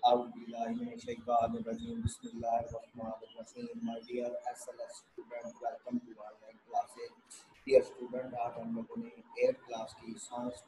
Bismillahirrahmanirrahim. Bismillahirrahmanirrahim. My dear SLS student, welcome to our online classes. Dear student, आज हम लोगों ने 8th class की साइंस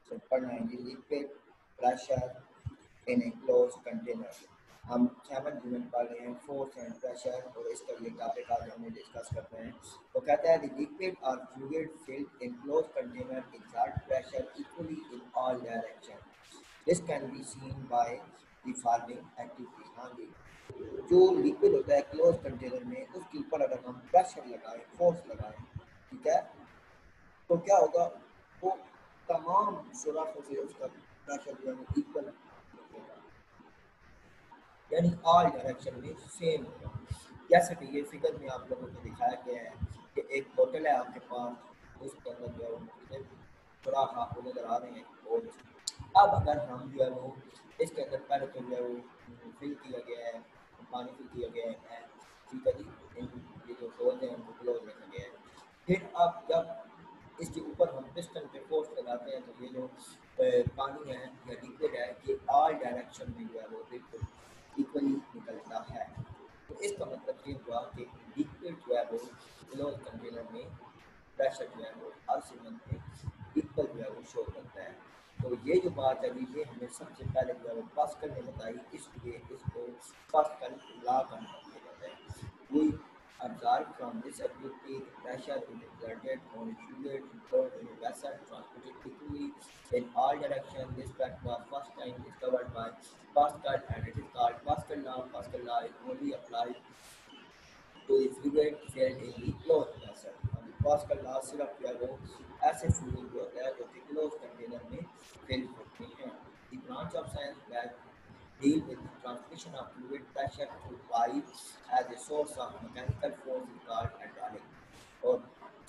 में पढ़ना है liquid pressure in A close container. हम 7th यूनिट पढ़ रहे हैं फोर्स एंड प्रेशर और इसका ये टॉपिक आज हम डिस्कस करते हैं। तो कहता है लिक्विड और fluid filled in close container exert pressure equally in all direction. This can be seen by the following activity। हाँ जी, जो लिक्विड होता है क्लोज कंटेनर में उसके ऊपर अगर हम प्रेशर लगाएं, फोर्स लगाएं, ठीक है, तो क्या होगा, वो तमाम सुराखों से उसका प्रेशर जो है वो इक्वल होगा, यानी ऑल डायरेक्शन में सेम होगा। जैसे कि ये फिगर में आप लोगों को दिखाया गया है कि एक बोतल है आपके पास, उसके अंदर जो है वो सुराख आपको नजर आ रहे हैं। और अब अगर हम जो है वो इसके अंदर पहले तो जो है वो फिल किया गया है, पानी फिल किया गया है, ठीक है जी, ये जो होल है उनको क्लोज रखा गया है। फिर अब जब इसके ऊपर हम पिस्टन पे फोर्स लगाते हैं तो ये जो पानी है या लिक्विड है ये ऑल डायरेक्शन में जो है वो बिल्कुल इक्वली निकलता है। तो इसका मतलब ये हुआ कि लिक्विड जो है वो क्लोज कंटेनर में प्रेशर जो है वो हर सेकंड में इक्वल जो है वो शो करता है। तो ये जो बात है ये हमें सबसे पहले जो है वो पास्कल ने बताई, इसलिए इसको पास्कल लॉ का नाम दिया जाता है। We observe from this ability the pressure is exerted on a fluid stored in a vessel transported equally in all directions. This fact was first time discovered by Pascal and it is called Pascal law. Pascal law is only applied to the fluid filled in the closed vessel. Pascal law सिर्फ जो है वो ऐसे fluid जो होता है जो कि क्लोज कंटेनर में फिल होते हैं। The branch of science that deal with the transmission of fluid pressure through pipes as a source of mechanical force is called hydraulic। और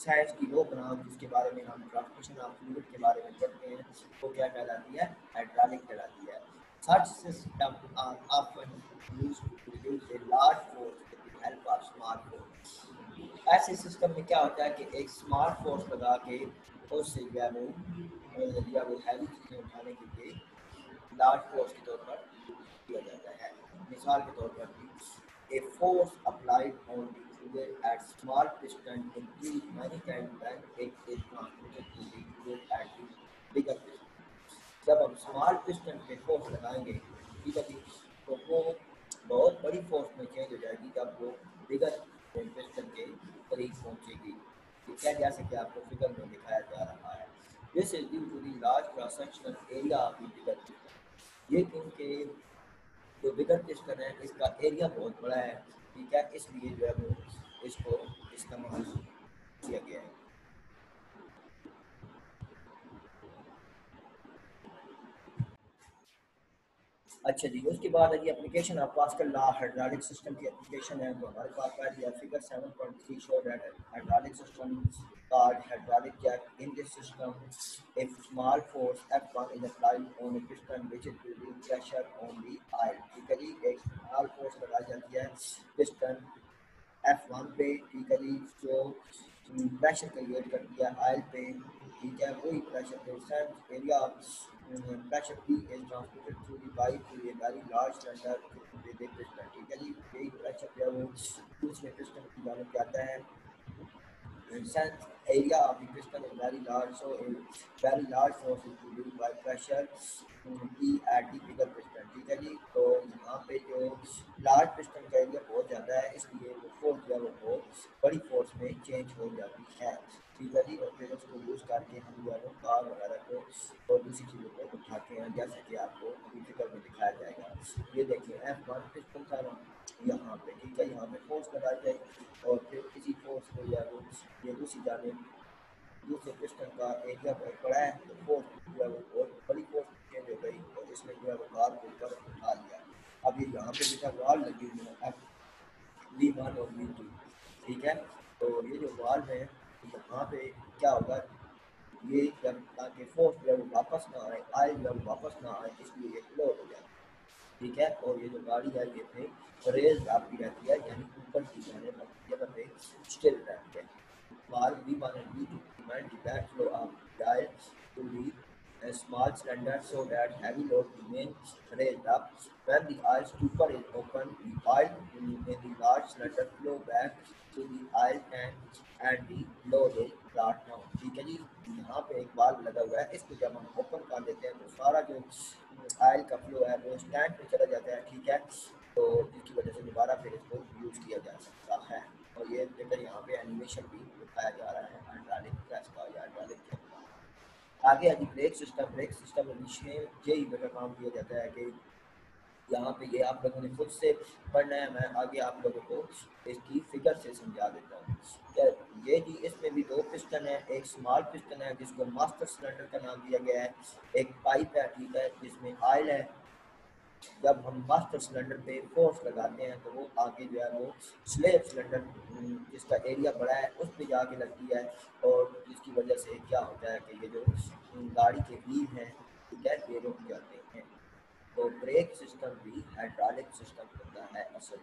साइंस की वो ब्रांच जिसके बारे में हम ट्रांसमिशन ऑफ फ्लूइड के बारे में पढ़ते हैं वो क्या कहलाती है, हाइड्रोलिक कहलाती है। Such systems are often used to produce a large force with the help of small force। ऐसे सिस्टम में क्या होता है कि एक स्मॉल फोर्स लगा के उससे जो है वो हैवी चीज़ें उठाने के लिए लार्ज फोर्स के तौर पर किया जाता है। मिसाल के तौर पर a force applied on the fluid at small piston increase many times when it is transmitted to the fluid at the bigger piston। जब हम स्मॉल पिस्टन पे फोर्स लगाएंगे, ठीक है जी, तो वो बहुत बड़ी फोर्स में चेंज हो जाएगी जब वो बिगर पिस्टन के करीब पहुंचेगी। ठीक है, जैसे कि आपको फिगर में दिखाया जा रहा है। This is due to the large cross sectional area of the bigger piston. ये क्योंकि जो बिगर पिस्टन है इसका एरिया बहुत बड़ा है, ठीक है, इसलिए जो है वो इसको इस्तेमाल किया गया है। अच्छा जी, उसके बाद है जी application of Pascal law hydraulic system की एप्लीकेशन है। तो हमारे पास पहले है figure 7.3 show that hydraulic system called hydraulic jack। In this system, a small force F1 is applied on a piston which is producing pressure on the oil। ठीक है जी, एक स्मॉल फोर्स लगाई जाती है पिस्टन F1 पे, ठीक है जी, जो प्रेशर क्रिएट करती है ऑयल पे, ठीक है, वही प्रेशर के sense area pressure P is transmitted through the pipe to a very large cylinder with a piston। ठीक है जी, यही प्रेशर जो है वो दूसरे पिस्टन की जानब जाता है। Since area of the piston is very large, so a very large force is produced by pressure P at the bigger piston। ठीक है जी, तो यहाँ पे जो लार्ज पिस्टन का एरिया बहुत ज़्यादा है इसलिए वो फोर्स जो है वो बहुत बड़ी फोर्स में चेंज हो जाती है। ठीक है जी, और फिर उसको यूज़ करके हम जो है वो कार वगैरह को और दूसरी चीज़ों को उठाते हैं, जैसे कि आपको अभी फिगर में दिखाया जाएगा। ये देखिए F1 पिस्टन था यहाँ पे, ठीक है, यहाँ पे फोर्स लगाई जाए और फिर इसी फोर्स को जो है वो ये दूसरी जाने दूसरे पिस्टन का एरिया बहुत बड़ा है तो फोर्स जो है वो बहुत बड़ी फोर्स चेंज हो गई और इसमें जो है वो कार को ऊपर उठा लिया। अब ये यहाँ पे बेटा वाल लगी हुई है V1 और V2, ठीक है, तो ये जो वाल है यहाँ पे क्या होगा, ये जब ताकि फोर्स जो है वो वापस ना आए, आए जब वापस ना आए इसलिए ये क्लोज हो जाए। ठीक है, और ये जो गाड़ी है ये पे रेस आपकी रहती है, यानी ऊपर की जाने जगह पे स्टिल रहती है। While V1 and V2 demand the backflow of diet to the small cylinder so that heavy load remains raised up When the oil stopper is open, the oil in the large cylinder flow back to the oil tank and the load is brought down. ठीक है जी, यहाँ पे एक valve लगा हुआ है, इसको जब हम ओपन कर देते हैं तो सारा जो ऑयल का फ्लो है वो इस टैंक में चला जाता है। ठीक है, तो जिसकी वजह से दोबारा फिर इसको यूज़ किया जा सकता है। और ये देखकर यहाँ पे एनिमेशन भी दिखाया जा रहा है हाइड्रोलिक प्रेस का या हाइड्रोलिक का। आगे आगे ब्रेक सिस्टम में भी यही बेटा काम किया जाता है कि यहाँ पे ये आप लोगों ने खुद से पढ़ना है, मैं आगे आप लोगों को इसकी फिगर से समझा देता हूँ। क्या ये जी, इसमें भी दो पिस्टन है, एक स्मॉल पिस्टन है जिसको मास्टर सिलेंडर का नाम दिया गया है, एक पाइप है, ठीक है, जिसमें ऑयल है। जब हम मास्टर सिलेंडर पे फोर्स लगाते हैं तो वो आगे जो है वो स्लेव सिलेंडर जिसका एरिया बड़ा है उस पर जाके लगती है, और जिसकी वजह से क्या होता है कि ये जो गाड़ी के व्हील हैं, ठीक है, ये रुक जाते हैं। तो ब्रेक सिस्टम भी हाइड्रोलिक सिस्टम होता है असल।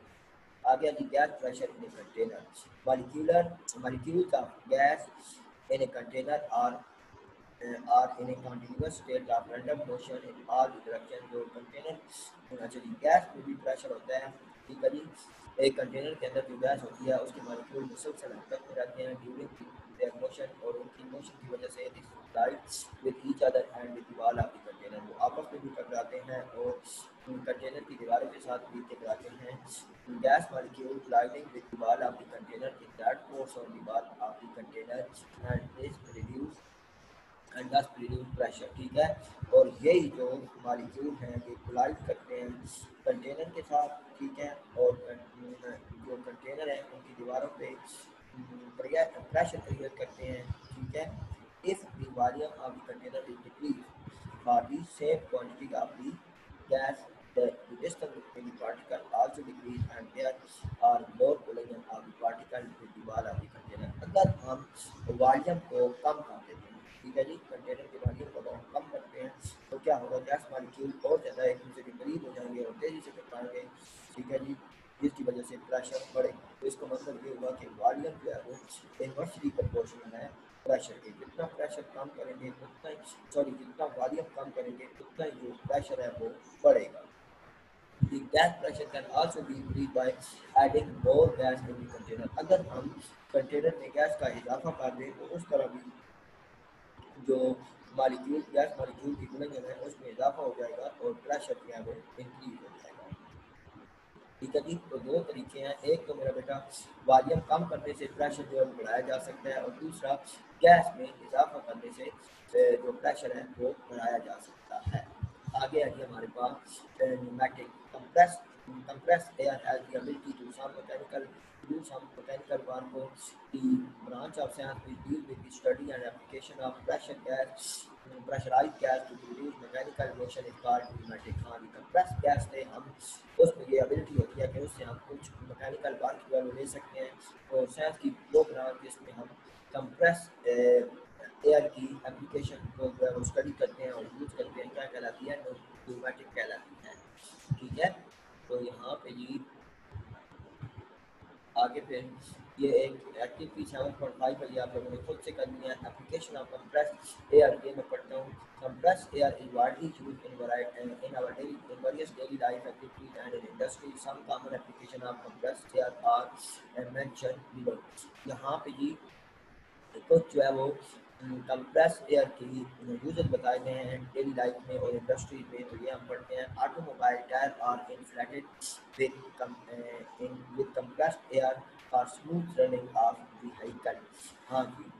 आगे आगे gas pressure in a container, molecules of gas in a container are in a continuous state of random motion in all direction। जो कंटेनर होना चाहिए, गैस में भी प्रेशर होता है। ठीक है जी, एक कंटेनर के अंदर जो गैस होती है उसके मॉलिक्यूल मुसलसल हरकत में रहते हैं ड्यूरिंग देयर मोशन, और उनकी मोशन की वजह से collide with each other and with the wall of the container, वो आपस में भी टकराते हैं और कंटेनर की दीवारों के साथ भी टकराते हैं। Gas molecule colliding with the wall of the container in that force on the wall of the container and is reduced and दस प्रीड्यूस प्रेशर। ठीक है, और यही जो मॉलिक्यूल हैं ये कोलाइड करते हैं कंटेनर के साथ। ठीक है, और जो कंटेनर है उनकी दीवारों पे प्रेशर क्रिएट करते हैं। ठीक है, if the volume of the container is decrease for the same quantity of the gas, the distance between the particle also decrease and there are more collision of the particle with the wall of the container। अगर हम volume को कम कर देते हैं, ठीक है जी, container के volume को अगर हम कम करते हैं तो क्या होगा, गैस मॉलिक्यूल और ज़्यादा एक दूसरे के करीब हो जाएंगे और तेज़ी से टकराएंगे। ठीक है जी, जिसकी वजह से प्रेशर बढ़ेगा। तो इसका मतलब ये हुआ कि वॉल्यूम जो है वो इन्वर्सली प्रोपोर्शनल है प्रेशर के। जितना प्रेशर कम करेंगे उतना ही, जितना वॉल्यूम कम करेंगे उतना ही जो प्रेशर है वो बढ़ेगा। The gas pressure can also be increased by adding more gas in the container। अगर हम कंटेनर में गैस का इजाफा कर दें तो उस तरह भी जो गैस मॉलिक्यूल की गुणन है उसमें इजाफा हो जाएगा और प्रेशर जो है वो इंक्रीज हो जाएगा। ठीक है जी, तो दो तरीके हैं, एक तो मेरा बेटा वॉल्यूम कम करने से प्रेशर जो है वो बढ़ाया जा सकता है, और दूसरा गैस में इजाफा करने से जो प्रेशर है वो बढ़ाया जा सकता है। आगे आगे हमारे पास pneumatic compressed air has the ability to do some mechanical work for the branch of science which deal with the study and application of pressurized gas to produce mechanical motion is called pneumatic। हाँ, compressed gas से हम उसमें ये ability होती है कि उससे हम कुछ mechanical work जो है वो ले सकते हैं, और साइंस की वो ब्रांच जिसमें हम compress एयर की एप्लीकेशन को जो है वो स्टडी करते हैं और यूज करते हैं, क्या कहलाती है, न्यूमेटिक कहलाती है। ठीक है, तो यहाँ पे जी आगे फिर ये एक एक्टिव की 7.5 है, ये आप लोगों ने खुद से करनी है। एप्लीकेशन ऑफ कंप्रेस्ड एयर, ये मैं पढ़ता हूँ। Compressed air is widely used in our daily in various daily life activities and in industry. Some common application of compressed air are mention below. यहाँ पे जी कुछ जो है वो कंप्रेस एयर की यूजेस बताए गए हैं डेली लाइफ में और इंडस्ट्री में। तो ये हम पढ़ते हैं, automobile tyre are inflated with compressed air for smooth running of vehicle. हाँ जी,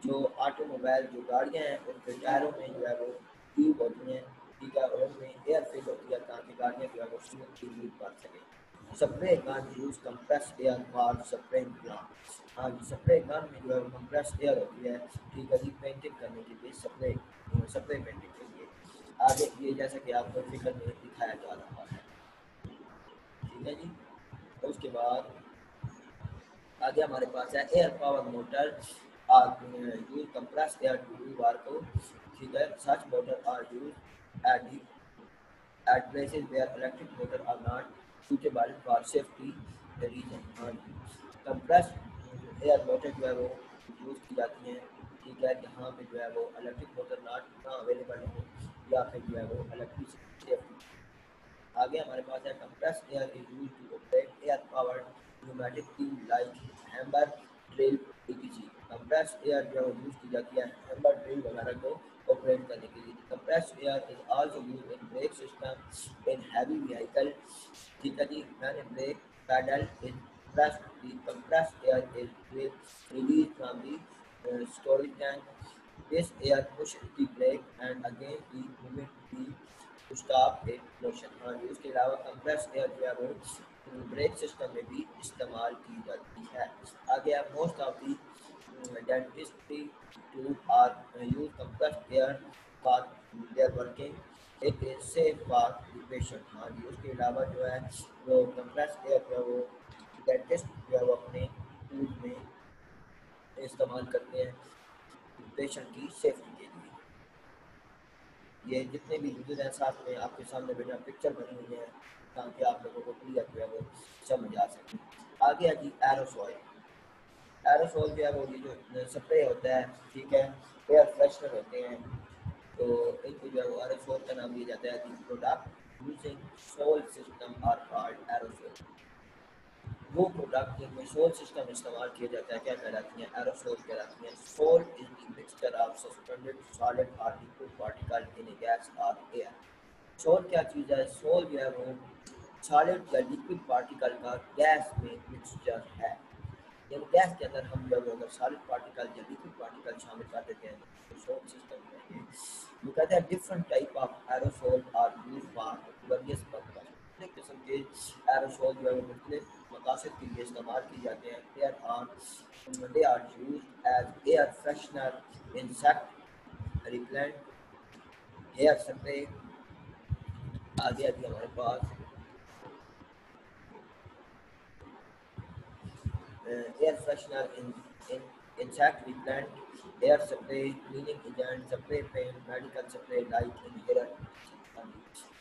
जो ऑटोमोबाइल जो गाड़ियाँ हैं उनके टायरों में जो है वो ट्यूब होती हैं। ठीक है, और उनमें एयर फिल होती है ताकि गाड़ियाँ जो है वो स्मूथली मूव कर सकें। Spray gun use compressed air for spraying plant. हाँ, स्प्रे गन में जो है कंप्रेस्ड एयर होती है। ठीक है जी, पेंटिंग करने के लिए स्प्रे पेंटिंग के लिए। आगे ये जैसा कि आपको फिगर में दिखाया जा रहा है। ठीक है जी, तो उसके बाद आगे हमारे पास है air power motor use compressed air to do work. ठीक है, such motor are use at the at places where electric motor are not suitable for safety reason। Compressed air motor जो है वो यूज़ की जाती हैं। ठीक है, जहाँ पे जो है वो इलेक्ट्रिक मोटर ना अवेलेबल हो या फिर जो है वो इलेक्ट्रिसिटी। आगे हमारे पास है compress air is use to operate air powered pneumatic tube like hammer drill etc. Compress air जो यूज की जाती है हैमर ड्रिल वगैरह को ऑपरेट करने के लिए। Compress air is also used in brake system in heavy vehicle, ठीक है जी। मैंने brake pedal in press the compressed air is released from the storage tank. This air pushes the brake and again the movement the to stop it motion। हाँ जी, उसके अलावा compress air जो है वो ब्रेक सिस्टम में भी इस्तेमाल की जाती है। आगे आप most of the dentistry tool are use compressed air for their working it is safe for the patient. हाँ जी, उसके अलावा जो है वो कंप्रेस्ड एयर जो है वो डेंटिस्ट जो है वो अपने टूल में इस्तेमाल करते हैं पेशेंट की सेफ्टी के लिए। ये जितने भी यूजर हैं साथ में आपके सामने बेटा पिक्चर बनी हुई है ताकि आप लोगों को क्लियर जो है वो समझ आ सके। आगे है जी एरोसॉल। एरोसॉल जो है वो ये जो स्प्रे होता है, ठीक है, एयर फ्रेशनर होते हैं, तो इनको जो है वो एरोसॉल का नाम दिया जाता है। The product using sol system are called aerosol. वो प्रोडक्ट जिनमें सोल सिस्टम इस्तेमाल किया जाता है क्या कहलाती हैं? एरोसोल कहलाती हैं। Sol is the mixture of suspended solid और liquid particle in a gas और एयर। सोल क्या चीज़ है? सोल जो है वो सॉलिड या लिक्विड पार्टिकल का गैस में मिक्सचर है। यानी गैस के अंदर हम जब अगर सॉलिड पार्टिकल या लिक्विड पार्टिकल शामिल कर देते हैं तो सोल सिस्टम में वो कहते हैं different type of aerosol are use for various purpose. एक किस्म के एरोसोल जो है वो मुख्तलिफ मकासद के लिए इस्तेमाल किए जाते हैं। They are used as air freshener, insect repellent, air spray. आगे अभी हमारे पास air freshener in insect repellent, air spray, cleaning agent, spray paint, medical spray like inhaler।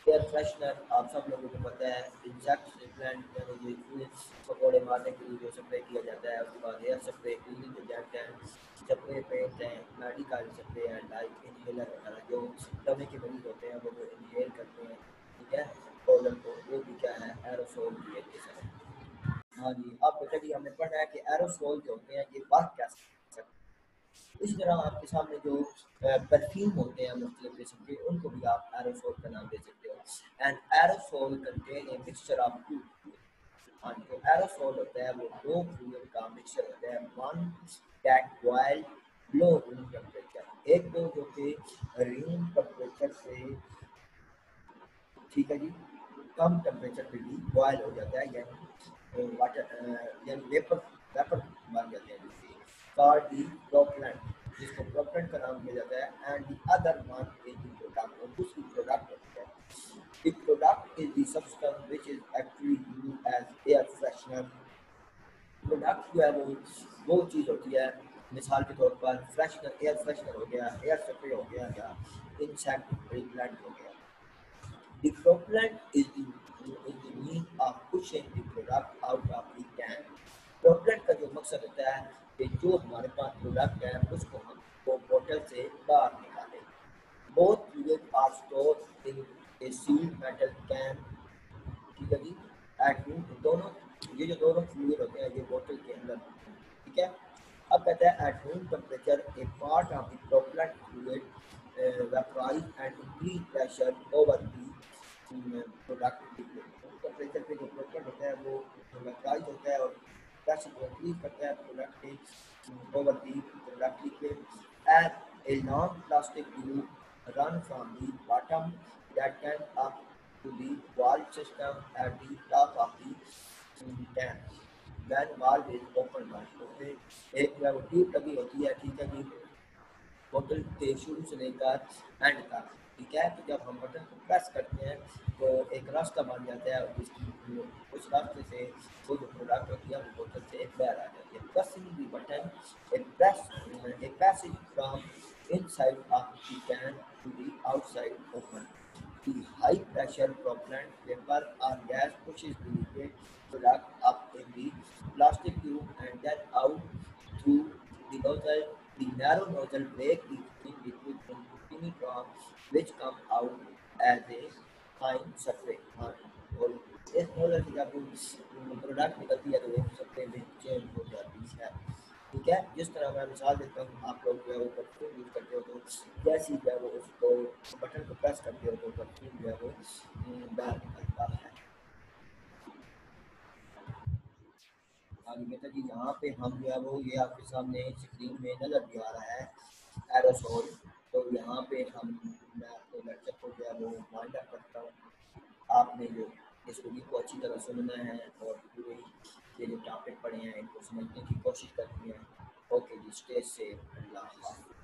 Air freshener आप सब लोगों को पता है, इंसेक्ट रिपेलेंट यानी ये पकौड़े मारने के लिए जो स्प्रे किया जाता है। उसके बाद एयर स्प्रे, क्लीनिंग एजेंट है, स्प्रे पेंट है, मेडिकल स्प्रे है लाइक इनहेलर वगैरह। जो दमे के मरीज होते हैं वो इनहेल करते हैं, ठीक है, पोलन को, वो भी क्या है? एरोसोल की एक किस्म है। हाँ जी, अब बेटा जी हमने पढ़ा है कि एरोसोल जो होते हैं ये वर्क कैसे करते हैं। इसी तरह आपके सामने जो परफ्यूम होते हैं मुख्तलिफ किस्म के, उनको भी आप एरोसोल का नाम दे सकते हो। And aerosol contain a mixture of two. हाँ जी, जो एरोसोल होता है वो दो फ्लूइड का मिक्सचर होता है। One that boil low room temperature, एक तो जो कि रूम टेम्परेचर से, ठीक है जी, कम टेम्परेचर पे भी बॉयल हो जाता है, यानी वाटर यानी वेपर वेपर बन जाते हैं जिससे। कॉल्ड दी प्रोपेलेंट, जिसको प्रोपेलेंट का नाम दिया जाता है। And the other one is the product, और दूसरी प्रोडक्ट होती है। The product is the substance which is actually used as air freshener. Product जो है वो चीज़ होती है, मिसाल के तौर पर फ्रेशनर, एयर फ्रेशनर हो गया, एयर स्प्रे हो गया, या इंसेक्ट रिपेलेंट हो गया। The propellant is the means of pushing the product out of the can। propellant का जो मकसद होता है कि जो हमारे पास प्रोडक्ट है उसको हम वो बोतल से बाहर निकालें। Both fluids are stored in a sealed metal can, ठीक है जी। एट रूम दोनों, ये जो दोनों फ्लूइड होते हैं ये बोतल के अंदर, ठीक है। अब कहता है at room temperature A part of the propellant fluid vaporise and increase pressure over the product liquid. Temperature पे जो प्रोपेलेंट होता है वो वेपराइज होता है और प्रेशर को इंक्रीज करता है प्रोडक्ट के over the product liquid. And a long plastic tube run from the bottom that can up to the valve system at the top of the can। When valve is open by, उसमें एक जो है वो tube लगी होती है, ठीक है जी, बोतल के शुरू से लेकर एंड तक, ठीक है। तो जब हम बटन को प्रेस करते हैं तो एक रास्ता बन जाता है, उस रास्ते से वो जो प्रोडक्ट होती है वो बोतल से बाहर आ जाती है। Pressing the button a passage from inside of the can to the outside open। The high pressure propellant vapor or gas pushes the liquid product up in the plastic tube and then out through the nozzle। The narrow nozzle breaks the thin liquid into tiny drops which come out as a fine spray। हाँ, air जब product निकलती है तो वो सबसे में change हो जाती है। ठीक है, जिस तरह मैं मिसाल देता हूँ, आप लोग जो है वो परफ्यूम यूज़ करते हो तो जैसे ही जो है वो उसको बटन को प्रेस करते हो तो परफ्यूम जो है वो बाहर निकलता है। बेटा जी यहाँ पे हम जो है वो ये आपके सामने स्क्रीन में नज़र भी आ रहा है एरोसोल। तो यहाँ पे हम मैं आपको लेक्चर को जो है वो वाइंड अप करता हूँ। आपने जो इस वीडियो को अच्छी तरह सुनना है और पूरे ये जो टॉपिक पढ़े हैं इनको समझने की कोशिश करनी है। ओके जी, स्टे सेफ, अल्लाह हाफ़िज़।